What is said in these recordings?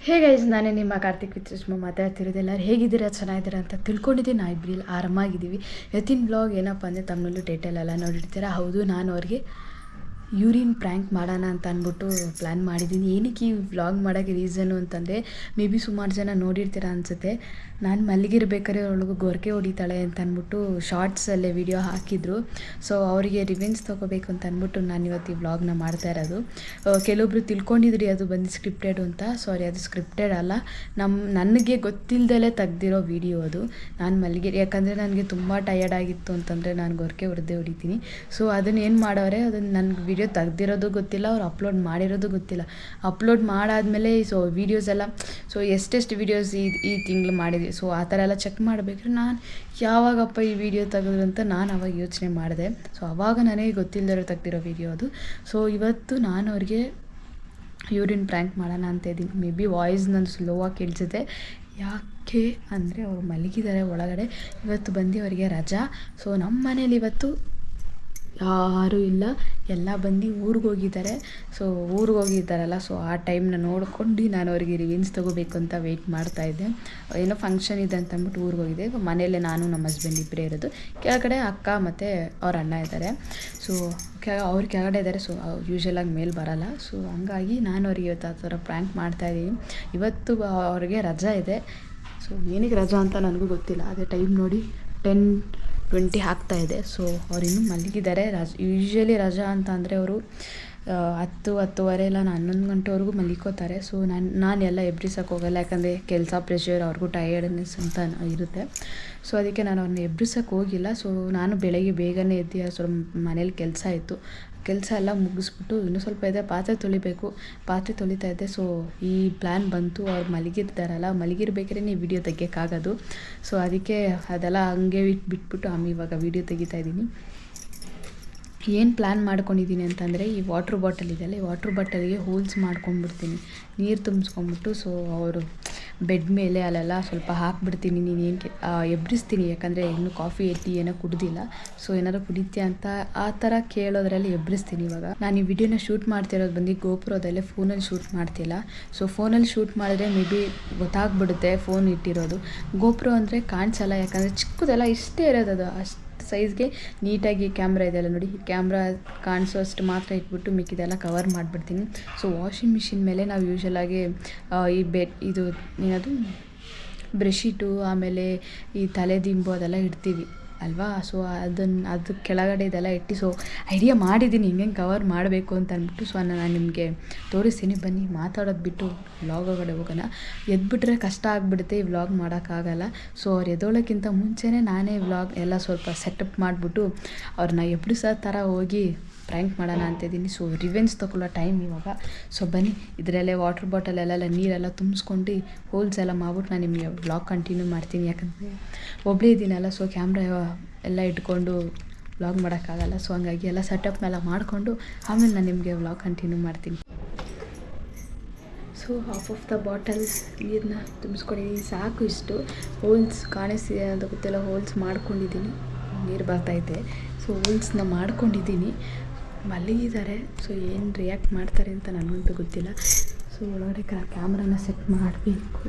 Hey guys, ನಾನೇ ನಿಮ್ಮ Karthik with Sushma ಮಾತಾಡ್ತಿರೋದು. ಎಲ್ಲರೂ ಹೇಗಿದ್ದೀರಾ, ಚೆನ್ನಾಗಿದ್ದೀರಾ ಅಂತ ತಿಳ್ಕೊಂಡಿದ್ದೀನಿ. ನಾವು ಇಬ್ಬರು ಇಲ್ಲಿ ಆರಾಮಾಗಿದ್ದೀವಿ. ಇವತ್ತಿನ ಬ್ಲಾಗ್ ಏನಪ್ಪ ಅಂದರೆ ತಮ್ಮನಲ್ಲೂ ಟೈಟಲ್ ಎಲ್ಲ ನೋಡಿರ್ತೀರಾ. ಹೌದು, ನಾನು ಅವ್ರಿಗೆ ಯೂರಿನ್ ಪ್ರ್ಯಾಂಕ್ ಮಾಡೋಣ ಅಂತ ಅಂದ್ಬಿಟ್ಟು ಪ್ಲ್ಯಾನ್ ಮಾಡಿದ್ದೀನಿ. ಏನಕ್ಕೆ ಈ ವ್ಲಾಗ್ ಮಾಡೋಕ್ಕೆ ರೀಸನ್ನು ಅಂತಂದರೆ, ಮೇ ಬಿ ಸುಮಾರು ಜನ ನೋಡಿರ್ತೀರ ಅನಿಸುತ್ತೆ. ನಾನು ಮಲಗಿರ್ಬೇಕಾದ್ರೆ ಅವಳಿಗೂ ಗೊರಕೆ ಹೊಡಿತಾಳೆ ಅಂತ ಅಂದ್ಬಿಟ್ಟು ಶಾರ್ಟ್ಸಲ್ಲೇ ವಿಡಿಯೋ ಹಾಕಿದ್ರು. ಸೊ ಅವರಿಗೆ ರಿವೆಂಜ್ ತೊಗೋಬೇಕು ಅಂತ ಅಂದ್ಬಿಟ್ಟು ನಾನು ಇವತ್ತು ಈ ವ್ಲಾಗ್ನ ಮಾಡ್ತಾ ಇರೋದು. ಕೆಲವೊಬ್ರು ತಿಳ್ಕೊಂಡಿದ್ರಿ ಅದು ಬಂದು ಸ್ಕ್ರಿಪ್ಟೆಡ್ ಅಂತ. ಸಾರಿ, ಅದು ಸ್ಕ್ರಿಪ್ಟೆಡ್ ಅಲ್ಲ, ನನಗೆ ಗೊತ್ತಿಲ್ಲದಲೇ ತೆಗ್ದಿರೋ ವಿಡಿಯೋ ಅದು. ನಾನು ಯಾಕಂದರೆ ನನಗೆ ತುಂಬ ಟಯರ್ಡ್ ಆಗಿತ್ತು ಅಂತಂದರೆ ನಾನು ಗೊರಕೆ ಹೊಡಿತೀನಿ. ಸೊ ಅದನ್ನು ಏನು ಮಾಡೋರೆ, ಅದನ್ನು ನನಗೆ ವಿಡಿಯೋ ತೆಗ್ದಿರೋದು ಗೊತ್ತಿಲ್ಲ, ಅವ್ರು ಅಪ್ಲೋಡ್ ಮಾಡಿರೋದು ಗೊತ್ತಿಲ್ಲ. ಅಪ್ಲೋಡ್ ಮಾಡಾದಮೇಲೆ ಸೊ ವೀಡಿಯೋಸ್ ಎಲ್ಲ ಎಷ್ಟೆಷ್ಟು ವೀಡಿಯೋಸ್ ಈ ತಿಂಗಳು ಮಾಡಿದ್ವಿ. ಸೊ ಆ ಥರ ಎಲ್ಲ ಚೆಕ್ ಮಾಡಬೇಕ್ರೆ ನಾನು ಯಾವಾಗಪ್ಪ ಈ ವಿಡಿಯೋ ತೆಗೆದ್ರು ಅಂತ ನಾನು ಅವಾಗ ಯೋಚನೆ ಮಾಡಿದೆ. ಸೊ ಆವಾಗ ನನಗೆ ಗೊತ್ತಿಲ್ಲದಿರೋ ತೆಗ್ದಿರೋ ವಿಡಿಯೋ ಅದು. ಸೊ ಇವತ್ತು ನಾನು ಅವ್ರಿಗೆ ಯೂರಿನ್ ಪ್ರ್ಯಾಂಕ್ ಮಾಡೋಣ ಅಂತ ಇದ್ದೀನಿ. ಮೇ ಬಿ ವಾಯ್ಸ್ ನಾನು ಸ್ಲೋ ಆಗಿ ಕೇಳಿಸುತ್ತೆ. ಯಾಕೆ ಅಂದರೆ ಅವರು ಮಲಗಿದ್ದಾರೆ ಒಳಗಡೆ. ಇವತ್ತು ಬಂದು ಅವರಿಗೆ ರಜಾ. ಸೊ ನಮ್ಮ ಮನೇಲಿ ಇವತ್ತು ಯಾರೂ ಇಲ್ಲ, ಎಲ್ಲ ಬಂದು ಊರಿಗೆ ಹೋಗಿದ್ದಾರೆ. ಸೊ ಊರಿಗೆ ಹೋಗಿದ್ದಾರಲ್ಲ, ಸೊ ಆ ಟೈಮ್ನ ನೋಡ್ಕೊಂಡು ನಾನು ಅವರಿಗೆ ರಿವೆಂಜ್ ತೊಗೋಬೇಕು ಅಂತ ವೆಯ್ಟ್ ಮಾಡ್ತಾಯಿದ್ದೆ. ಏನೋ ಫಂಕ್ಷನ್ ಇದೆ ಅಂತ ಅಂದ್ಬಿಟ್ಟು ಊರಿಗೆ ಹೋಗಿದ್ದೆ. ಮನೇಲೆ ನಾನು ನಮ್ಮ ಹಸ್ಬೆಂಡ್ ಇಬ್ಬರೇ ಇರೋದು. ಕೆಳಗಡೆ ಅಕ್ಕ ಮತ್ತು ಅವ್ರ ಅಣ್ಣ ಇದ್ದಾರೆ. ಸೊ ಅವ್ರು ಕೆಳಗಡೆ ಇದ್ದಾರೆ. ಸೊ ಯೂಶ್ವಲಾಗಿ ಮೇಲೆ ಬರೋಲ್ಲ. ಸೊ ಹಂಗಾಗಿ ನಾನು ಅವ್ರಿಗೆ ಇವತ್ತು ಆ ಥರ ಪ್ರ್ಯಾಂಕ್ ಮಾಡ್ತಾಯಿದ್ದೀನಿ. ಇವತ್ತು ಅವ್ರಿಗೆ ರಜಾ ಇದೆ. ಸೊ ಏನಕ್ಕೆ ರಜಾ ಅಂತ ನನಗೂ ಗೊತ್ತಿಲ್ಲ. ಅದೇ ಟೈಮ್ ನೋಡಿ 10:20 ಆಗ್ತಾಯಿದೆ. ಸೊ ಅವ್ರಿನ್ನೂ ಮಲಗಿದ್ದಾರೆ. ಯೂಶ್ವಲಿ ರಜಾ ಅಂತ ಅಂದರೆ ಅವರು 10-10:30 ಇಲ್ಲ 11 ಗಂಟೆವರೆಗೂ ಮಲಿಕೋತಾರೆ. ಸೊ ನಾನೆಲ್ಲ ಎಬ್ರಿಸೋಕೆ ಹೋಗಲ್ಲ, ಯಾಕಂದರೆ ಕೆಲಸ ಪ್ರೆಷರ್, ಅವ್ರಿಗೂ ಟಯರ್ಡ್ನೆಸ್ ಅಂತ ಇರುತ್ತೆ. ಸೊ ಅದಕ್ಕೆ ನಾನು ಅವ್ರನ್ನ ಎಬ್ರಿಸೋಕೆ ಹೋಗಿಲ್ಲ. ಸೊ ನಾನು ಬೆಳಗ್ಗೆ ಬೇಗನೆ ಎದ್ದು ಸ್ವಲ್ಪ ಮನೇಲಿ ಕೆಲಸ ಎಲ್ಲ ಮುಗಿಸ್ಬಿಟ್ಟು ಇನ್ನೂ ಸ್ವಲ್ಪ ಇದೆ, ಪಾತ್ರೆ ತೊಳಿಬೇಕು, ಪಾತ್ರೆ ತೊಳಿತಾ ಇದ್ದೆ. ಸೊ ಈ ಪ್ಲ್ಯಾನ್ ಬಂತು. ಅವ್ರು ಮಲಗಿರ್ತಾರಲ್ಲ, ಮಲಗಿರ್ಬೇಕಾದ್ರೆ ನೀವು ವಿಡಿಯೋ ತೆಗಿಯೋಕ್ಕಾಗೋದು. ಸೊ ಅದಕ್ಕೆ ಅದೆಲ್ಲ ಹಂಗೆ ಬಿಟ್ಬಿಟ್ಟು ಇವಾಗ ವಿಡಿಯೋ ತೆಗಿತಾ ಇದ್ದೀನಿ. ಏನು ಪ್ಲ್ಯಾನ್ ಮಾಡ್ಕೊಂಡಿದ್ದೀನಿ ಅಂತಂದರೆ, ಈ ವಾಟ್ರ್ ಬಾಟಲ್ ಇದೆಯಲ್ಲ, ಈ ವಾಟ್ರ್ ಬಾಟಲ್ಗೆ ಹೋಲ್ಸ್ ಮಾಡ್ಕೊಂಡ್ಬಿಡ್ತೀನಿ, ನೀರು ತುಂಬಿಸ್ಕೊಂಡ್ಬಿಟ್ಟು. ಸೊ ಅವರು ಬೆಡ್ ಮೇಲೆ ಅಲ್ಲೆಲ್ಲ ಸ್ವಲ್ಪ ಹಾಕ್ಬಿಡ್ತೀನಿ. ನೀನೇನು ಎಬ್ರಿಸ್ತೀನಿ, ಯಾಕಂದರೆ ಇನ್ನೂ ಕಾಫಿ ಟೀ ಏನೋ ಕುಡ್ದಿಲ್ಲ. ಸೊ ಏನಾದ್ರು ಕುಡಿತೀಯ ಅಂತ ಆ ಥರ ಕೇಳೋದ್ರಲ್ಲಿ ಎಬ್ರಿಸ್ತೀನಿ. ಇವಾಗ ನಾನು ಈ ವಿಡಿಯೋನ ಶೂಟ್ ಮಾಡ್ತಿರೋದು ಬಂದು ಗೋಪುರದಲ್ಲೇ, ಫೋನಲ್ಲಿ ಶೂಟ್ ಮಾಡ್ತಿಲ್ಲ. ಸೊ ಫೋನಲ್ಲಿ ಶೂಟ್ ಮಾಡಿದ್ರೆ ಮೇ ಬಿ ಗೊತ್ತಾಗ್ಬಿಡುತ್ತೆ ಫೋನ್ ಇಟ್ಟಿರೋದು. ಗೋಪುರ ಅಂದರೆ ಕಾಣಿಸಲ್ಲ, ಯಾಕಂದರೆ ಚಿಕ್ಕದೆಲ್ಲ ಇಷ್ಟೇ ಇರೋದು, ಅದು ಅಷ್ಟು ಸೈಜ್ಗೆ ನೀಟಾಗಿ ಕ್ಯಾಮ್ರಾ ಇದೆಯಲ್ಲ ನೋಡಿ, ಕ್ಯಾಮ್ರಾ ಕಾಣಿಸೋ ಅಷ್ಟು ಮಾತ್ರ ಇಟ್ಬಿಟ್ಟು ಮಿಕ್ಕಿದೆಲ್ಲ ಕವರ್ ಮಾಡಿಬಿಡ್ತೀನಿ. ಸೊ ವಾಷಿಂಗ್ ಮಿಷಿನ್ ಮೇಲೆ ನಾವು ಯೂಶ್ವಲಾಗಿ ಈ ಇದು ಏನದು ಬ್ರಷೀಟು, ಆಮೇಲೆ ಈ ತಲೆದಿಂಬು ಅದೆಲ್ಲ ಇಡ್ತೀವಿ ಅಲ್ವಾ. ಸೊ ಅದು ಕೆಳಗಡೆ ಇದೆಲ್ಲ ಇಟ್ಟು ಸೊ ಐಡಿಯಾ ಮಾಡಿದ್ದೀನಿ ಹಿಂಗೆ ಕವರ್ ಮಾಡಬೇಕು ಅಂತ ಅಂದ್ಬಿಟ್ಟು. ಸೊ ನಾನು ನಿಮಗೆ ತೋರಿಸ್ತೀನಿ, ಬನ್ನಿ. ಮಾತಾಡೋದು ಬಿಟ್ಟು ವ್ಲಾಗ್ ಒಳಗಡೆ ಹೋಗೋಣ. ಎದ್ಬಿಟ್ರೆ ಕಷ್ಟ ಆಗಿಬಿಡುತ್ತೆ, ಈ ವ್ಲಾಗ್ ಮಾಡೋಕ್ಕಾಗಲ್ಲ. ಸೊ ಅವ್ರು ಎದ್ದೋಳಕ್ಕಿಂತ ಮುಂಚೆನೇ ನಾನೇ ವ್ಲಾಗ್ ಎಲ್ಲ ಸ್ವಲ್ಪ ಸೆಟಪ್ ಮಾಡಿಬಿಟ್ಟು ಅವ್ರನ್ನ ಎಬ್ಬಿಸೋ ಥರ ಹೋಗಿ ಪ್ರ್ಯಾಂಕ್ ಮಾಡೋಣ ಅಂತಿದ್ದೀನಿ. ಸೊ ರಿವೆಂಜ್ ತೊಗೊಳ್ಳೋ ಟೈಮ್ ಇವಾಗ. ಸೊ ಬನ್ನಿ, ಇದರಲ್ಲೇ ವಾಟ್ರ್ ಬಾಟಲೆಲ್ಲ ನೀರೆಲ್ಲ ತುಂಬಿಸ್ಕೊಂಡು ಹೋಲ್ಸ್ ಎಲ್ಲ ಮಾಡ್ಬಿಟ್ಟು ನಾನು ನಿಮಗೆ ವ್ಲಾಗ್ ಕಂಟಿನ್ಯೂ ಮಾಡ್ತೀನಿ. ಯಾಕಂದರೆ ಒಬ್ಬಳೇ ಇದ್ದೀನಲ್ಲ, ಸೊ ಕ್ಯಾಮ್ರಾ ಎಲ್ಲ ಇಟ್ಕೊಂಡು ವ್ಲಾಗ್ ಮಾಡೋಕ್ಕಾಗಲ್ಲ. ಸೊ ಹಂಗಾಗಿ ಎಲ್ಲ ಸೆಟಪ್ನೆಲ್ಲ ಮಾಡಿಕೊಂಡು ಆಮೇಲೆ ನಾನು ನಿಮಗೆ ವ್ಲಾಗ್ ಕಂಟಿನ್ಯೂ ಮಾಡ್ತೀನಿ. So half of the bottle ನೀರನ್ನ ತುಂಬಿಸ್ಕೊಂಡಿದ್ದೀನಿ, ಸಾಕು. ಇಷ್ಟು ಹೋಲ್ಸ್ ಕಾಣಿಸ್ತಿದೆ ಅಂತ ಗೊತ್ತಿಲ್ಲ, ಹೋಲ್ಸ್ ಮಾಡ್ಕೊಂಡಿದ್ದೀನಿ. ನೀರು ಬರ್ತೈತೆ. ಸೊ ಹೋಲ್ಸ್ನ ಮಾಡ್ಕೊಂಡಿದ್ದೀನಿ. ಮಲಗಿದ್ದಾರೆ. ಸೊ ಏನು ರಿಯಾಕ್ಟ್ ಮಾಡ್ತಾರೆ ಅಂತ ನನಗಂತೂ ಗೊತ್ತಿಲ್ಲ. ಸೊ ಒಳಗಡೆ ಕ್ಯಾಮ್ರಾನ ಸೆಟ್ ಮಾಡಬೇಕು.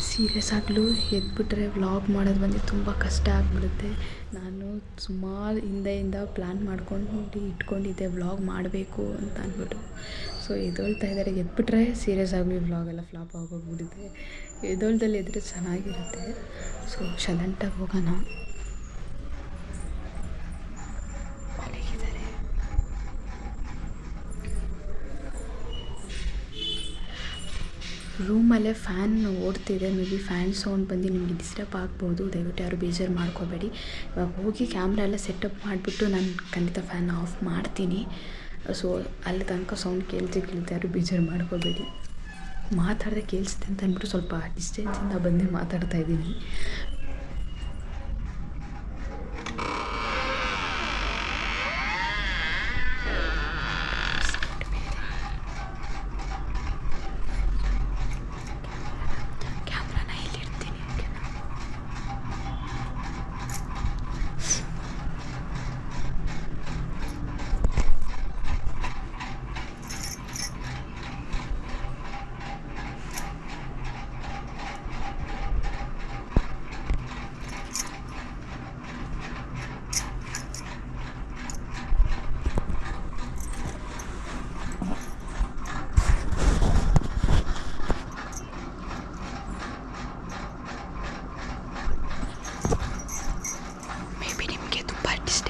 ಸೀರಿಯಸ್ ಆಗಲೂ ಎದ್ಬಿಟ್ರೆ ವ್ಲಾಗ್ ಮಾಡೋದು ಬಂದು ತುಂಬ ಕಷ್ಟ ಆಗಿಬಿಡುತ್ತೆ. ನಾನು ಸುಮಾರು ಹಿಂದೆಯಿಂದ ಪ್ಲ್ಯಾನ್ ಮಾಡ್ಕೊಂಡು ಇಟ್ಕೊಂಡಿದ್ದೆ ವ್ಲಾಗ್ ಮಾಡಬೇಕು ಅಂತ ಅಂದ್ಬಿಟ್ಟು. ಸೊ ಎದ್ದೊಳ್ತಾ ಇದ್ದಾರೆ. ಎದ್ಬಿಟ್ರೆ ಸೀರಿಯಸ್ ಆಗಲಿ ವ್ಲಾಗೆಲ್ಲ ಫ್ಲಾಪ್ ಆಗೋಗ್ಬಿಡುತ್ತೆ. ಎದ್ದೊಳ್ದಲ್ಲಿ ಇದ್ದರೆ ಚೆನ್ನಾಗಿರುತ್ತೆ. ಸೊ ಸೈಲೆಂಟಾಗಿ ಹೋಗೋಣ. ರೂಮಲ್ಲೇ ಫ್ಯಾನ್ ಓಡ್ತಿದೆ. ಮೇ ಬಿ ಫ್ಯಾನ್ ಸೌಂಡ್ ಬಂದು ನಿಮಗೆ ಡಿಸ್ಟರ್ಬ್ ಆಗ್ಬೋದು, ದಯವಿಟ್ಟು ಯಾರು ಬೇಜಾರು ಮಾಡ್ಕೋಬೇಡಿ. ಇವಾಗ ಹೋಗಿ ಕ್ಯಾಮ್ರಾ ಎಲ್ಲ ಸೆಟಪ್ ಮಾಡಿಬಿಟ್ಟು ನಾನು ಖಂಡಿತ ಫ್ಯಾನ್ ಆಫ್ ಮಾಡ್ತೀನಿ. ಸೊ ಅಲ್ಲಿ ತನಕ ಸೌಂಡ್ ಕೇಳ್ತೆ ಯಾರು ಬೇಜಾರು ಮಾಡ್ಕೋಬೇಡಿ. ಮಾತಾಡದೆ ಕೇಳಿಸುತ್ತೆ ಅಂತ ಅಂದ್ಬಿಟ್ಟು ಸ್ವಲ್ಪ ಡಿಸ್ಟೆನ್ಸಿಂದ ಬಂದು ಮಾತಾಡ್ತಾ ಇದ್ದೀನಿ.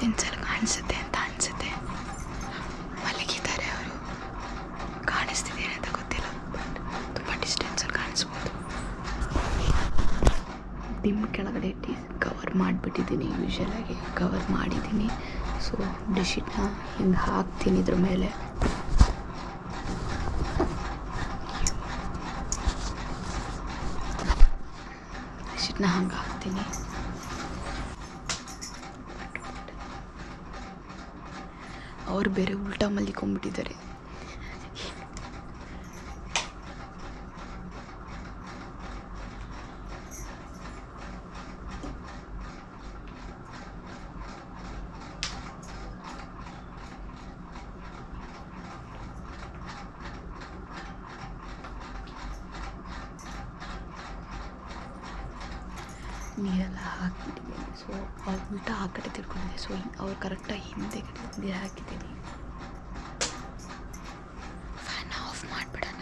ಡಿಸ್ಟೆನ್ಸಲ್ಲಿ ಕಾಣಿಸುತ್ತೆ ಅಂತ ಅನಿಸುತ್ತೆ. ಮಲಗಿದ್ದಾರೆ ಅವರು, ಕಾಣಿಸ್ತಿದೆ ಅಂತ ಗೊತ್ತಿಲ್ಲ, ಬಟ್ ತುಂಬ ಡಿಸ್ಟೆನ್ಸಲ್ಲಿ ಕಾಣಿಸ್ಬೋದು. ಡಿಮ್ ಕೆಳಗಡೆ ಕವರ್ ಮಾಡಿಬಿಟ್ಟಿದ್ದೀನಿ, ಯೂಶಲಾಗಿ ಕವರ್ ಮಾಡಿದ್ದೀನಿ. ಸೊ ಡಿಶಿಟ್ನ ಹಿಂಗೆ ಹಾಕ್ತೀನಿ ಇದ್ರ ಮೇಲೆ. ಡಿಶಿಟ್ನ ಹಂಗೆ ಹಾಕ್ತೀನಿ. ಅವ್ರು ಬೇರೆ ಉಲ್ಟಾ ಮಲ್ಲಿಕೊಂಡ್ಬಿಟ್ಟಿದ್ದಾರೆ. ನೀರೆಲ್ಲ ಹಾಕಿಬಿಟ್ಟಿದ್ದೀನಿ. ಸೊ ಅವ್ರು ಉಲ್ಟಾ ಆ ಕಡೆ ತಿಳ್ಕೊಂಡಿದ್ದೆ. ಸೊ ಅವ್ರು ಕರೆಕ್ಟಾಗಿ ಹಿಂದೆ ನೀರು ಹಾಕಿದ್ದೀನಿ. ಫ್ಯಾನ್ ಆಫ್ ಮಾಡಿಬಿಡೋಣ.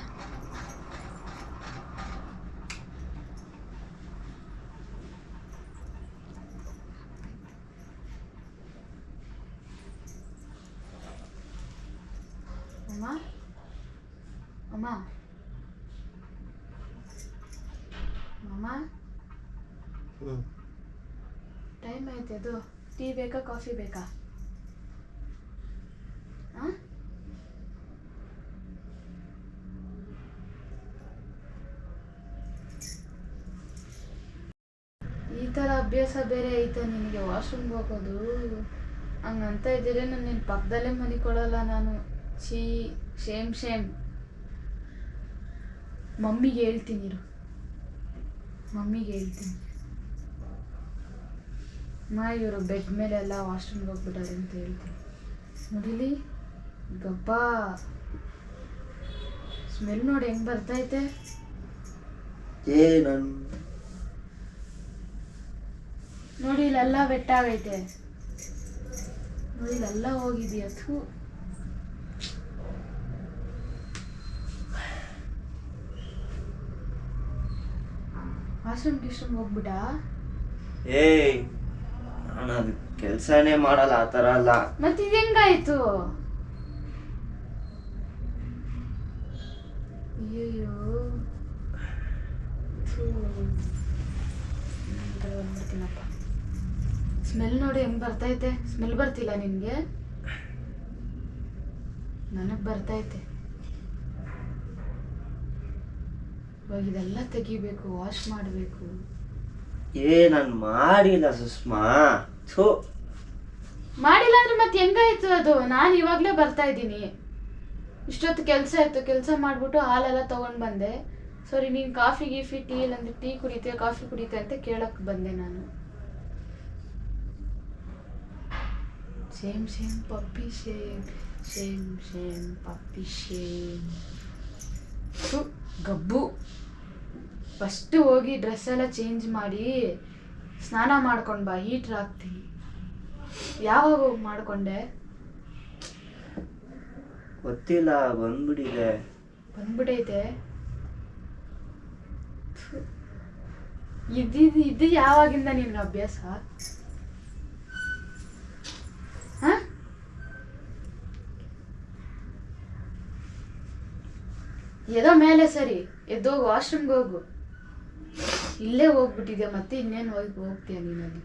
ಅಮ್ಮ ಅಮ್ಮ ಅಮ್ಮ, ಟೈಮ್ ಆಯ್ತು. ಅದು ಟೀ ಬೇಕಾ ಕಾಫಿ ಬೇಕಾ? ಈ ಥರ ಅಭ್ಯಾಸ ಬೇರೆ ಐತೆ ನಿನಗೆ, ವಾಶ್ರೂಮ್ಗೆ ಹೋಗೋದು. ಹಂಗಂತ ಇದ್ದೀರಿ, ನಾನು ನಿನ್ನ ಪಕ್ಕದಲ್ಲೇ ಮನಿಕೊಳ್ಳಲ್ಲ ನಾನು. ಶೇಮ್. ಮಮ್ಮಿಗೆ ಹೇಳ್ತೀನಿ ಇರು, ಮಮ್ಮಿಗೆ ಹೇಳ್ತೀನಿ. ಇವರು ಬೆಡ್ ಮೇಲೆಲ್ಲ ವಾಶ್ರೂಮ್ಗೆ ಹೋಗ್ಬಿಟ್ಟಾರೆ ಅಂತ ಹೇಳ್ತೀನಿ. ನೋಡಿಲಿ ಗಬ್ಬ ಸ್ಮೆಲ್ ನೋಡಿ ಹೆಂಗ್ ಬರ್ತೈತೆ. ನೋಡಿ ಇಲ್ಲೆಲ್ಲ ವೆಟ್ಟಾಗೈತೆ, ನೋಡಿ ಇಲ್ಲೆಲ್ಲ ಹೋಗಿದೀಯ. ಥೂ, ವಾಶ್ರೂಮ್ಗೆ ಹೋಗ್ಬಿಟ್ಟ. ನಾನು ಅದು ಕೆಲಸನೇ ಮಾಡಲ್ಲ, ಆ ಥರ ಅಲ್ಲ. ಮತ್ತೆ ಇದು ಹೆಂಗಾಯ್ತು? ಅಯ್ಯೋ ಬಂದ್ಬಿಡ್ತೀನಪ್ಪ. ಸ್ಮೆಲ್ ನೋಡಿ ಹೆಂಗ್ ಬರ್ತೈತೆ. ಸ್ಮೆಲ್ ಬರ್ತಿಲ್ಲ ನಿನ್ಗೆ? ನನಗ್ ಬರ್ತೈತೆ. ಇವಾಗ ಇದೆಲ್ಲ ತೆಗಿಬೇಕು, ವಾಶ್ ಮಾಡಬೇಕು. ನಾನು ಮಾಡಿಲ್ಲ ಸುಷ್ಮಾ. ಮಾಡಿಲ್ಲ ಅಂದ್ರೆ ಮತ್ತೆ ಹೆಂಗಾಯ್ತು ಅದು? ನಾನು ಇವಾಗ್ಲೇ ಬರ್ತಾ ಇದ್ದೀನಿ. ಇಷ್ಟೊತ್ತು ಕೆಲಸ ಇತ್ತು, ಕೆಲಸ ಮಾಡ್ಬಿಟ್ಟು ಹಾಲೆಲ್ಲ ತಗೊಂಡ್ ಬಂದೆ. ಸರಿ ನೀನ್ ಕಾಫಿ ಗೀಫಿ ಟೀ ಇಲ್ಲಂದ್ರೆ ಟೀ ಕುಡಿತೀಯ ಕಾಫಿ ಕುಡಿತೀಯ ಅಂತ ಕೇಳಕ್ ಬಂದೆ ನಾನು. ಸೇಮ್ ಪಪ್ಪಿ ಸೇಮ್ ಪಪ್ಪಿ ಶೇಮ್. ಗಬ್ಬು. ಫಸ್ಟ್ ಹೋಗಿ ಡ್ರೆಸ್ ಎಲ್ಲ ಚೇಂಜ್ ಮಾಡಿ ಸ್ನಾನ ಮಾಡ್ಕೊಂಡು ಬಾ, ಹೀಟ್ರ್ ಹಾಕ್ತೀನಿ. ಯಾವಾಗ ಹೋಗಿ ಮಾಡ್ಕೊಂಡೆ? ಗೊತ್ತಿಲ್ಲ, ಬಂದ್ಬಿಟ್ಟೈತೆ. ಇದು ಯಾವಾಗಿಂದ ನಿನ್ಗೆ ಅಭ್ಯಾಸ? ಎದೋ ಮೇಲೆ ಸರಿ, ಎದ್ದೋಗು, ವಾಶ್ರೂಮ್ಗೆ ಹೋಗು. ಇಲ್ಲೇ ಹೋಗ್ಬಿಟ್ಟಿದ್ಯಾ, ಮತ್ತೆ ಇನ್ನೇನು ಹೋಗ್ತೀಯ ನೀನಲ್ಲಿ?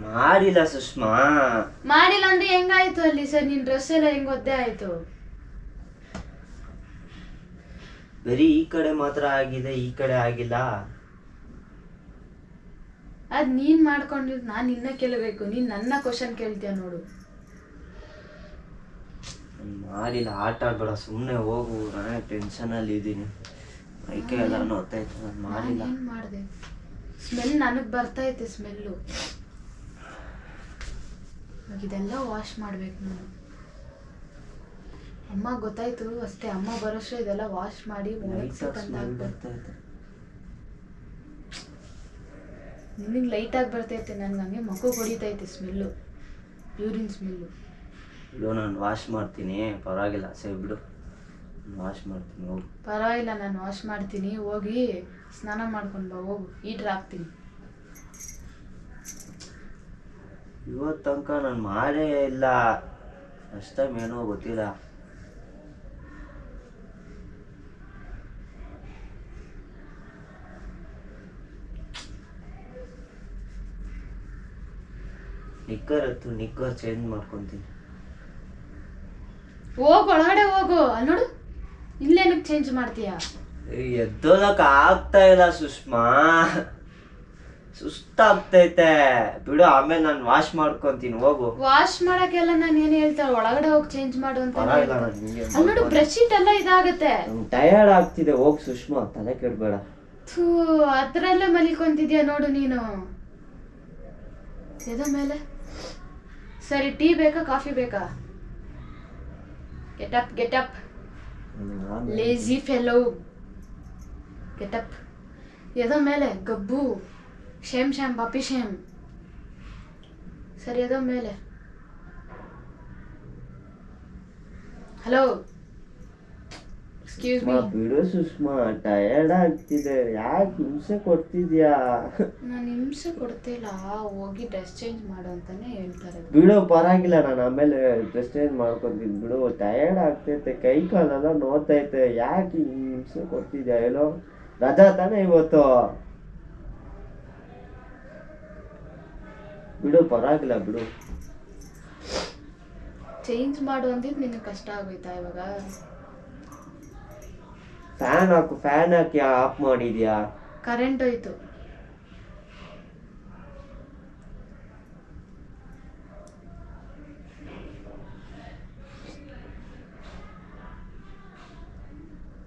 ಮಾಡಿಲ್ಲ ಸುಷ್ಮಾ. ಮಾಡಿಲ್ಲ ಅಂದ್ರೆ ಹೆಂಗಾಯ್ತು ಅಲ್ಲಿ? ಸರ್ ನಿನ್ ಡ್ರೆಸ್ ಎಲ್ಲ ಹೆಂಗ್ ಒದ್ದೆ ಆಯ್ತು? ಬರೀ ಈ ಕಡೆ ಮಾತ್ರ ಆಗಿದೆ, ಈ ಕಡೆ ಆಗಿಲ್ಲ. ಅದ್ ನೀನ್ ಮಾಡ್ಕೊಂಡಿದ್ ನಾನ್ ನಿನ್ನ ಕೇಳಬೇಕು, ನೀನ್ ನನ್ನ ಕ್ವಶನ್ ಕೇಳ್ತೀಯ ನೋಡು. ಮಾಡಿಲ್ಲ, ಆಟ ಆಡ್ಬೇಡ, ಸುಮ್ಮನೆ ಹೋಗು. ನಾನೇ ಟೆನ್ಷನ್ ಅಲ್ಲಿ ಇದ್ದೀನಿ, ಮೈಕೈ ಎಲ್ಲ ನೋಡ್ತೈತೆ. ನಾನು ಮಾಡಿಲ್ಲ. ಏನ್ ಮಾಡಿದೆ? ಸ್ಮೆಲ್ ನನಗೆ ಬರ್ತೈತೆ ಸ್ಮೆಲ್ಲು. ಇದೆಲ್ಲ ವಾಶ್ ಮಾಡ್ಬೇಕು ನಾನು. ಅಮ್ಮ ಗೊತ್ತಾಯ್ತು ಅಷ್ಟೇ, ಅಮ್ಮ ಬರೋಷ್ಟು ಇದೆಲ್ಲ ವಾಶ್ ಮಾಡಿ ನಿನಗೆ ಲೈಟಾಗಿ ಬರ್ತೈತೆ, ನನ್ಗೆ ಹಂಗೆ ಮಗು ಹೊಡಿತೈತೆ ಸ್ಮೆಲ್ಲು, ಯೂರಿನ್ ಸ್ಮೆಲ್ಲು. ಬಿಡು, ನಾನು ವಾಶ್ ಮಾಡ್ತೀನಿ, ಪರವಾಗಿಲ್ಲ, ಸರಿ ಬಿಡು, ವಾಶ್ ಮಾಡ್ತೀನಿ, ಹೋಗು. ಪರವಾಗಿಲ್ಲ, ನಾನು ವಾಶ್ ಮಾಡ್ತೀನಿ, ಹೋಗಿ ಸ್ನಾನ ಮಾಡ್ಕೊಂಡು ಬಾ, ಹೋಗು, ಹೀಟ್ರ್ ಹಾಕ್ತೀನಿ. ಇವತ್ತು ತನಕ ನಾನು ಮಾಡೇ ಇಲ್ಲ. ಫಸ್ಟ್ ಟೈಮ್ ಏನೋ ಗೊತ್ತಿಲ್ಲ. ನಿಕ್ಕರ್ ಚೇಂಜ್ ಮಾಡ್ಕೊಂತೀನಿ. ಹೋಗು ಒಳಗಡೆ ಹೋಗು. ಅಲ್ಲಿ ನೋಡು, ಇಲ್ಲೇನಕ್ಕೆ ಚೇಂಜ್ ಮಾಡ್ತೀಯಾ? ಎದ್ದೋದಕ್ಕೆ ಆಗ್ತಾ ಇಲ್ಲ ಸುಷ್ಮಾ, ಸುಸ್ತಾಗ್ತೈತೆ. ಬಿಡು, ಆಮೇಲೆ ನಾನು ವಾಶ್ ಮಾಡ್ಕೊಂತೀನಿ. ಹೋಗು. ವಾಶ್ ಮಾಡಕ್ಕೆಲ್ಲ ನಾನು ಏನ್ ಹೇಳ್ತಾಳೆ, ಒಳಗಡೆ ಹೋಗಿ ಚೇಂಜ್ ಮಾಡು ಅಂತ. ಅಲ್ಲಿ ನೋಡು, ಬ್ರಷ್ ಶೀಟ್ ಎಲ್ಲ ಇದಾಗತ್ತೆ. ಟಯರ್ಡ್ ಆಗ್ತಿದೆ. ಹೋಗ್ ಸುಷ್ಮಾ, ತಲೆ ಕೆಡ್ಬೇಡ. ಥೂ, ಅದ್ರಲ್ಲೇ ಮಲಿಕೊಂತಿದ್ಯಾ ನೋಡು ನೀನು. ಎದ ಮೇಲೆ. ಸರಿ, ಟೀ ಬೇಕಾ ಕಾಫಿ ಬೇಕಾ? Get up lazy fellow, get up. ಎದ ಮೇಲೆ ಗಬ್ಬು, ಶೇಮ್ ಬಾಪಿ ಶೇಮ್. ಸರಿ, ಎದ ಮೇಲೆ. Hello, excuse me. ಬಿಡು ಸುಷ್ಮಾ, ಟಯರ್ಡ್ ಆಗ್ತಿದೆ. ಯಾಕೆ ಹಿಂಸೆ ಕೊಡ್ತಿದ್ಯಾ? ನಾನು ಹಿಂಸೆ ಕೊಡ್ತಿಲ್ಲ, ಹೋಗಿ ಡ್ರೆಸ್ ಚೇಂಜ್ ಮಾಡು ಅಂತಾನೆ ಹೇಳ್ತಾರೆ. ಬಿಡು, ಪರವಾಗಿಲ್ಲ, ನಾನು ಆಮೇಲೆ ಡ್ರೆಸ್ ಚೇಂಜ್ ಮಾಡ್ಕೊಂತೀನಿ. ಬಿಡು, ಟಯರ್ಡ್ ಆಗ್ತೈತೆ, ಕೈ ಕಾಲೆಲ್ಲ ನೋತೈತೆ. ಯಾಕೆ ಹಿಂಸೆ ಕೊಡ್ತಿದ್ಯಾ? ಹೇಳೋ, ರಜಾ ತಾನೇ ಇವತ್ತು. ಬಿಡು, ಪರವಾಗಿಲ್ಲ, ಬಿಡು. ಚೇಂಜ್ ಮಾಡು ಅಂದಿದ್ದು ನಿನಗೆ ಕಷ್ಟ ಆಗೋಯ್ತಾ ಇವಾಗ? ಫ್ಯಾನ್ ಹಾಕಿ ಆಫ್ ಮಾಡಿದ್ಯಾ? ಕರೆಂಟ್ ಹೋಯ್ತು.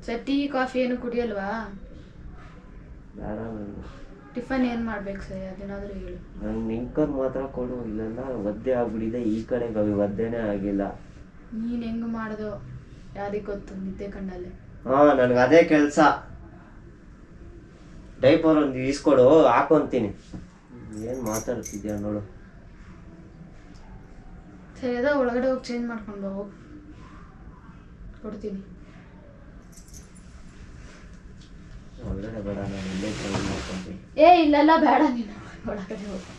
ಸರ್, ಟೀ ಕಾಫಿ ಏನು ಕುಡಿಯಲ್ವಾ? ಬೇಡ. ನನಗೆ ಟಿಫನ್ ಏನು ಮಾಡ್ಬೇಕು ಸರ್, ಅದೇನಾದರೂ ಹೇಳು. ನಂಗೆ ನಿಂಕರ್ ಮಾತ್ರ ಕೊಡು, ಇಲ್ಲೆಲ್ಲ ಒದ್ದೆ ಆಗ್ಬಿಟ್ಟಿದೆ. ಈ ಕಡೆ ಒದ್ದೆನೇ ಆಗಿಲ್ಲ. ನೀನು ಹೆಂಗೆ ಮಾಡ್ದೋ ಯಾರಿಗೆ ಗೊತ್ತು, ನಿದ್ದೆ ಕಣ್ಣಲ್ಲಿ. ನನಗೆ ಅದೇ ಕೆಲಸ. ಡೈಪರ್ ಒಂದು ಇಸ್ಕೊಡು, ಹಾಕೊಂತೀನಿ. ಏನು ಮಾತಾಡ್ತಿದ್ಯಾ ನೋಡು. ಸರಿ, ಅದ ಒಳಗಡೆ ಹೋಗಿ ಚೇಂಜ್ ಮಾಡ್ಕೊಂಡು ಹೋಗು, ಕೊಡ್ತೀನಿ. ಒಳಗಡೆ ಬೇಡ, ನಾನು ಇಲ್ಲೇ ಚೇಂಜ್ ಮಾಡ್ಕೊಂತೀನಿ. ಇಲ್ಲೆಲ್ಲ ಬೇಡ, ನೀನು ಒಳಗಡೆ ಹೋಗು.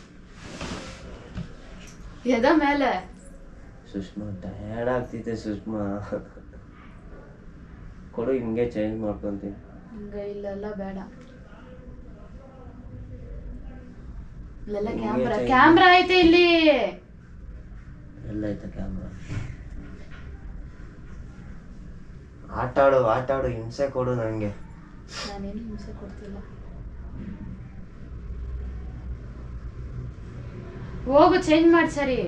ಎದ ಮೇಲೆ. ಸುಷ್ಮಾ, ಟಯರ್ಡ್ ಆಗ್ತಿದೆ ಸುಷ್ಮಾ. ಕೊಡು, ಹಿಂಗೆ ಚೇಂಜ್ ಮಾಡ್ಕೊಂತೀನಿ. ಹಿಂಗೆ ಇಲ್ಲೆಲ್ಲ ಬೇಡ. ಇಲ್ಲೆಲ್ಲ ಕ್ಯಾಮ್ರಾ ಐತೆ ಇಲ್ಲಿ. ಎಲ್ಲೈತೆ ಕ್ಯಾಮ್ರಾ? ಆಟಾಡು, ಹಿಂಸೆ ಕೊಡು ನನಗೆ. ನಾನೇನು ಹಿಂಸೆ ಕೊಡ್ತಿಲ್ಲ. ಹೋಗು, ಚೇಂಜ್ ಮಾಡಿ. ಸರಿ,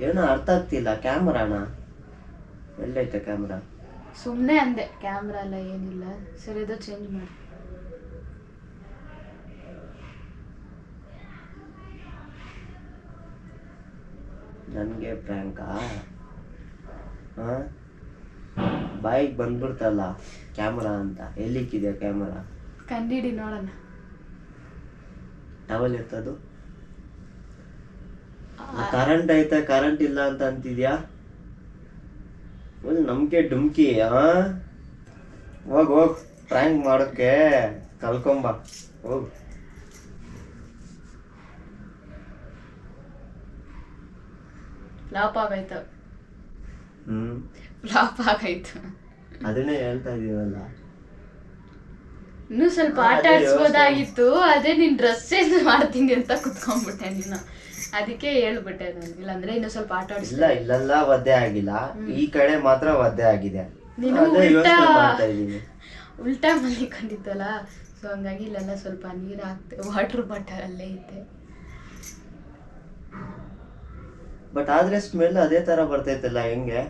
ಏನೋ ಅರ್ಥ ಆಗ್ತಿಲ್ಲ. ಕ್ಯಾಮ್ರಾನ ಎಲ್ಲೈತೆ ಕ್ಯಾಮ್ರಾ? ಸುಮ್ಮನೆ ಅಂದೆ, ಕ್ಯಾಮ್ರಾ ಎಲ್ಲ ಏನಿಲ್ಲ. ಸರಿ, ಅದು ಚೇಂಜ್ ಮಾಡಿ. ನನಗೆ ಪ್ರ್ಯಾಂಕಾ? ಬಾಯಿಗೆ ಬಂದ್ಬಿಡ್ತಲ್ಲ ಕ್ಯಾಮ್ರಾ ಅಂತ. ಎಲ್ಲಿಕ್ಕಿದೆ ಕ್ಯಾಮ್ರಾ? ಕಂಡಿಡಿ ನೋಡೋಣ. ಟವಲ್ ಎತ್ತದು. ಕರೆಂಟ್ ಐತೆ, ಕರೆಂಟ್ ಇಲ್ಲ ಅಂತ ಅಂತಿದ್ಯಾ? ಒಂದು ನಂಬಿಕೆ ಡುಮ್ಕಿ. ಹೋಗ್ ಪ್ರ್ಯಾಂಕ್ ಮಾಡೋಕ್ಕೆ ಕಲ್ಕೊಂಬ. ಹೋಗ್. ಫ್ಲಾಪ್ ಆಗಾಯ್ತು. ಅದನ್ನೇ ಹೇಳ್ತಾ ಇದೀವಲ್ಲ. ಇನ್ನೂ ಸ್ವಲ್ಪ ಆಟ ಆಡ್ಸ್ಬೋದಾಗಿತ್ತು. ಅದೇ ನೀನ್ ಡ್ರೆಸ್ ಚೇಂಜ್ ಮಾಡ್ತೀನಿ ಅಂತ ಕುತ್ಕೊಂಡ್ಬಿಟ್ಟೆ ನೀನು. ಅದಕ್ಕೆ ಹೇಳ್ಬಿಟ್ಟೆ ನಾನು. ಇಲ್ಲಾಂದ್ರೆ ಇನ್ನು ಸ್ವಲ್ಪ ಆಟ ಆಡಿಸ್ಲಿಲ್ಲ. ಇಲ್ಲೆಲ್ಲ ಒದ್ದೆ ಆಗಿಲ್ಲ, ಈ ಕಡೆ ಮಾತ್ರ ಒದ್ದೆ ಆಗಿದೆ. ನೀನು ಉಲ್ಟಾ ಮಲಿಕೊಂಡಿದ್ದಲ್ಲ, ಸೊ ಹಂಗಾಗಿ ಇಲ್ಲೆಲ್ಲ ಸ್ವಲ್ಪ ನೀರು ಹಾಕ್ತೆ. ವಾಟರ್ ಬಾಟಲ್ ಅಲ್ಲೇ ಇದ್ದೆ. ಬಟ್ ಆದ್ರೆ ಸ್ಮೆಲ್ ಅದೇ ತರ ಬರ್ತೈತಲ್ಲ, ಹೆಂಗೆ?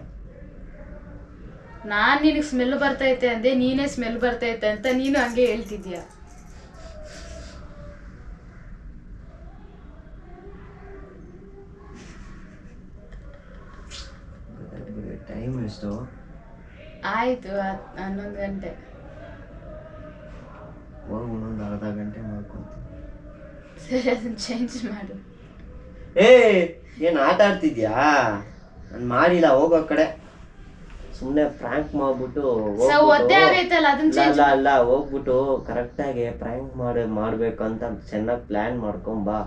ನಾನ್ ನಿನಗೆ ಸ್ಮೆಲ್ ಬರ್ತೈತೆ ಅಂದೆ, ನೀನೇ ಸ್ಮೆಲ್ ಬರ್ತೈತೆ ಅಂತ ನೀನು ಹಂಗೆ ಹೇಳ್ತಿದ್ಯಾ. ಟೈಮ್ ಎಷ್ಟು ಆಯ್ತು? 11 ಗಂಟೆ. ಹೋಗಿ ಇನ್ನೊಂದು ಅರ್ಧ ಗಂಟೆ ಮಾಡ್ಕೊಂತೀನಿ. ಸರಿ, ಅದನ್ನ ಚೇಂಜ್ ಮಾಡು. ಏನ್ ಆಟ ಆಡ್ತಿದ್ಯಾ? ನಾನು ಮಾಡಿಲ್ಲ, ಹೋಗೋ ಕಡೆ. ಸುಮ್ಮನೆ ಪ್ರ್ಯಾಂಕ್ ಮಾಡ್ಬಿಟ್ಟು ಒದ್ದೆ ಆಗೈತಲ್ಲ ಅದನ್ನ ಅಲ್ಲ ಹೋಗ್ಬಿಟ್ಟು ಕರೆಕ್ಟಾಗಿ ಪ್ರ್ಯಾಂಕ್ ಮಾಡ್ಬೇಕಂತ ಚೆನ್ನಾಗಿ ಪ್ಲ್ಯಾನ್ ಮಾಡ್ಕೊಂಬಾ.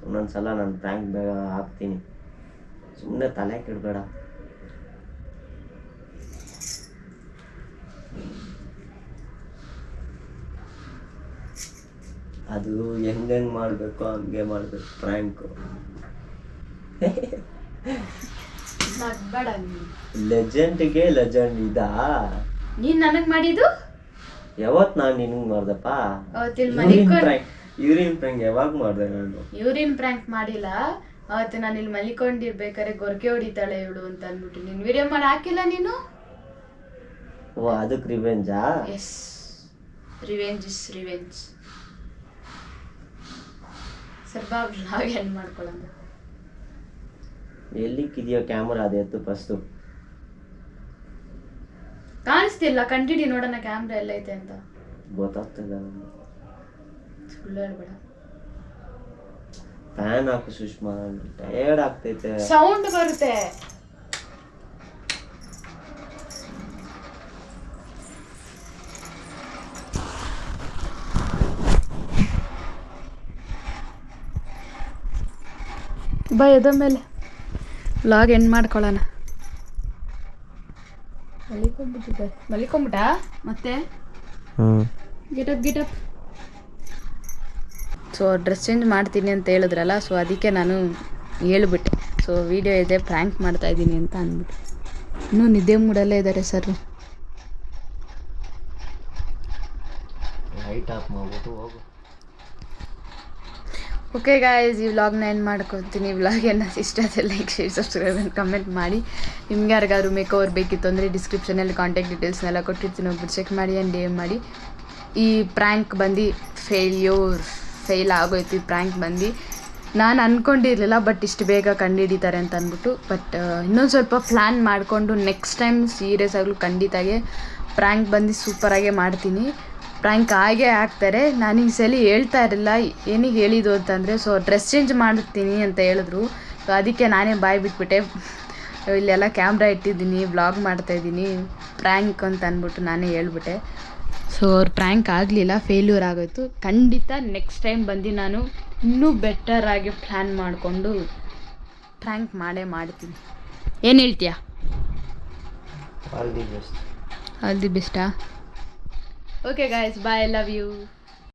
ಒಂದೊಂದ್ಸಲ ನಾನು ಪ್ರ್ಯಾಂಕ್ ಹಾಕ್ತೀನಿ, ಸುಮ್ಮನೆ ತಲೆ ಕೆಡಬೇಡ. ಅದು ಹೆಂಗೆ ಮಾಡಬೇಕು ಹಂಗೆ ಮಾಡ್ಬೇಕು ಪ್ರ್ಯಾಂಕು. ಲೆಜೆಂಡ್ಗೆ ಲೆಜೆಂಡ್ ಇದಾ? ನೀನ್ ನನಗ್ ಮಾಡಿದ್ದು ಯಾವತ್ ನಾನು ನಿನಗೆ ಮಾಡ್ದಪ್ಪ? ಯೂರಿನ್ ಪ್ರ್ಯಾಂಕ್ ಯಾವಾಗ ಮಾಡ್ದೆ ನಾನು? ಯೂರಿನ್ ಪ್ರ್ಯಾಂಕ್ ಮಾಡಿಲ್ಲ. ಅವತ್ತು ನಾನು ಇಲ್ಲಿ ಮಲಿಕೊಂಡಿರ್ಬೇಕಾದ್ರೆ ಗೊರಕೆ ಹೊಡಿತಾಳೆ ಇವಳು ಅಂತ ಅಂದ್ಬಿಟ್ಟು ನೀನ್ ವಿಡಿಯೋ ಮಾಡಿ ಹಾಕಿಲ್ಲ ನೀನು. ಓ ಅದಕ್ಕೆ ರಿವೆಂಜಾ? Yes, revenge is revenge. ಸ್ವಲ್ಪ ವ್ಲಾಗ್ ಎಂಡ್ ಮಾಡ್ಕೊಳ್ಳೋಣ. ಎಲ್ಲಿಕ್ಕಿದೆಯೋ ಕ್ಯಾಮ್ರಾ? ಅದು ಎತ್ತು ಫಸ್ಟು. ಕಾಣಿಸ್ತಿಲ್ಲ, ಕಂಡಿಡಿ ನೋಡೋಣ ಕ್ಯಾಮ್ರಾ ಎಲ್ಲ ಐತೆ ಅಂತ. ಗೊತ್ತಾಗ್ತಿಲ್ಲ ನನಗೆ. ಸುಳ್ಳು ಹೇಳ್ಬೇಡ. ಫ್ಯಾನ್ ಹಾಕು ಸುಷ್ಮಾ, ಟಯರ್ಡ್ ಆಗ್ತೈತೆ. ಸೌಂಡ್ ಬರುತ್ತೆ. ಬಾ ಎದ ಮೇಲೆ ವ್ಲಾಗ್ ಎಂಡ್ ಮಾಡ್ಕೊಳ್ಳೋಣ. ಮಲಿಕೊಂಬಿಟ್ಟ ಮತ್ತೆ ಗೆಟಪ್. ಸೊ ಡ್ರೆಸ್ ಚೇಂಜ್ ಮಾಡ್ತೀನಿ ಅಂತ ಹೇಳಿದ್ರಲ್ಲ, ಸೊ ಅದಕ್ಕೆ ನಾನು ಹೇಳ್ಬಿಟ್ಟೆ. ಸೊ ವಿಡಿಯೋ ಇದೆ, ಪ್ರ್ಯಾಂಕ್ ಮಾಡ್ತಾ ಇದ್ದೀನಿ ಅಂತ ಅಂದ್ಬಿಟ್ಟು. ಇನ್ನೂ ನಿದ್ದೆ ಮೂಡಲ್ಲೇ ಇದ್ದಾರೆ ಸರ್. ಲೈಟ್ ಆಫ್ ಮಾಡ್ಬಿಟ್ಟು ಹೋಗು. ಓಕೆ ಗಾಯ್ಸ್, ಈ ವ್ಲಾಗ್ನ ಎಂಡ್ ಮಾಡ್ಕೊತೀನಿ. ವ್ಲಾಗ್ ಏನಾದ್ರು ಇಷ್ಟ ಆದರೆ like, share, subscribe and comment ಮಾಡಿ. ನಿಮ್ಗೆ ಯಾರಿಗಾದ್ರು ಮೇಕ್ ಓವರ್ ಬೇಕಿತ್ತು ಅಂದರೆ ಡಿಸ್ಕ್ರಿಪ್ಷನಲ್ಲಿ ಕಾಂಟ್ಯಾಕ್ಟ್ ಡೀಟೇಲ್ಸ್ನೆಲ್ಲ ಕೊಟ್ಟಿರ್ತೀನಿ, ಒಬ್ಬರು ಚೆಕ್ ಮಾಡಿ ಆ್ಯಂಡ್ DM ಮಾಡಿ. ಈ ಪ್ರ್ಯಾಂಕ್ ಬಂದು ಫೇಲ್ ಆಗೋಯ್ತು. ಈ ಪ್ರ್ಯಾಂಕ್ ಬಂದು ನಾನು ಅಂದ್ಕೊಂಡಿರಲಿಲ್ಲ, ಬಟ್ ಇಷ್ಟು ಬೇಗ ಕಂಡುಹಿಡಿತಾರೆ ಅಂತ ಅಂದ್ಬಿಟ್ಟು. ಬಟ್ ಇನ್ನೊಂದು ಸ್ವಲ್ಪ ಪ್ಲ್ಯಾನ್ ಮಾಡಿಕೊಂಡು ನೆಕ್ಸ್ಟ್ ಟೈಮ್ ಸೀರಿಯಸ್ ಆಗಲು ಖಂಡಿತಾಗೆ ಪ್ರ್ಯಾಂಕ್ ಬಂದು ಸೂಪರಾಗೆ ಮಾಡ್ತೀನಿ. ಪ್ರ್ಯಾಂಕ್ ಆಗೇ ಆಗ್ತಾರೆ. ನಾನು ಈ ಸಲ ಹೇಳ್ತಾ ಇರಲಿಲ್ಲ, ಏನಿಗೆ ಹೇಳಿದ್ದು ಅಂತಂದರೆ, ಸೊ ಡ್ರೆಸ್ ಚೇಂಜ್ ಮಾಡ್ತೀನಿ ಅಂತ ಹೇಳಿದ್ರು. ಸೊ ಅದಕ್ಕೆ ನಾನೇ ಬಾಯಿ ಬಿಟ್ಬಿಟ್ಟೆ. ಇಲ್ಲೆಲ್ಲ ಕ್ಯಾಮ್ರಾ ಇಟ್ಟಿದ್ದೀನಿ, ವ್ಲಾಗ್ ಮಾಡ್ತಾಯಿದ್ದೀನಿ, ಪ್ರ್ಯಾಂಕ್ ಅಂತ ಅಂದ್ಬಿಟ್ಟು ನಾನೇ ಹೇಳ್ಬಿಟ್ಟೆ. ಸೊ ಅವ್ರು ಪ್ರ್ಯಾಂಕ್ ಆಗಲಿಲ್ಲ, ಫೇಲ್ಯೂರ್ ಆಗೋಯ್ತು. ಖಂಡಿತ ನೆಕ್ಸ್ಟ್ ಟೈಮ್ ಬಂದು ನಾನು ಇನ್ನೂ ಬೆಟರಾಗಿ ಪ್ಲ್ಯಾನ್ ಮಾಡಿಕೊಂಡು ಪ್ರ್ಯಾಂಕ್ ಮಾಡ್ತೀನಿ. ಏನು ಹೇಳ್ತೀಯಾ? All the best. All the ಬೆಸ್ಟಾ? Okay guys, bye, love you.